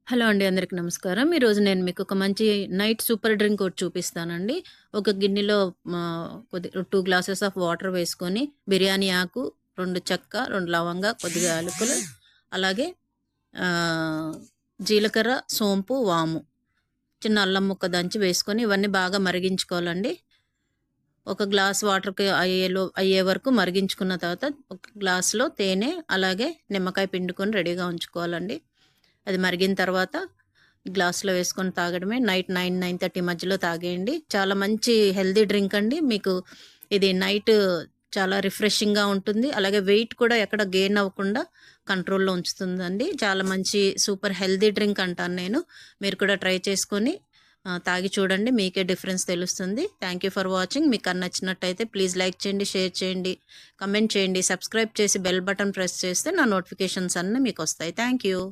Hello అండి. అందరికి నమస్కారం. ఈరోజు నేను మీకు ఒక మంచి నైట్ సూపర్ డ్రింక్ ఒకటి చూపిస్తానండి. ఒక గిన్నెలో కొద్ది 2 గ్లాసెస్ ఆఫ్ వాటర్ వేసుకొని, బిర్యానీ ఆకు, 2 చెక్క, 2 లవంగా, కొద్దిగా యాలకులు, అలాగే జీలకర్ర, సోంపు, వాము, చిన్న అల్లం ముక్క దంచి వేసుకొని ఇవన్నీ బాగా మరిగించుకోవాలండి. ఒక గ్లాస్ వాటర్‌కి అయ్యే వరకు మరిగించుకున్న తర్వాత ఒక గ్లాస్‌లో తేనె, అలాగే నిమ్మకాయ పిండుకొని రెడీగా ఉంచుకోవాలండి. అది మరిగిన తర్వాత గ్లాస్‌లో వేసుకొని తాగడమే. నైట్ 9, 9:30 మధ్యలో తాగేయండి. చాలా మంచి హెల్తీ డ్రింక్ అండి. మీకు ఇది నైట్ చాలా రిఫ్రెషింగ్‌గా ఉంటుంది. అలాగే వెయిట్ కూడా ఎక్కడ గెయిన్ అవ్వకుండా కంట్రోల్‌లో ఉంచుతుందండి. చాలా మంచి సూపర్ హెల్తీ డ్రింక్ అంటాను నేను. మీరు కూడా ట్రై చేసుకొని తాగి చూడండి. మీకే డిఫరెన్స్ తెలుస్తుంది. Thank you for watching. మీకు నచ్చినట్టయితే ప్లీజ్ లైక్ చేయండి, షేర్ చేయండి, కమెంట్ చేయండి, సబ్స్క్రైబ్ చేసి బెల్ బటన్ ప్రెస్ చేస్తే నా నోటిఫికేషన్స్ అన్నీ మీకొస్తాయి. Thank you.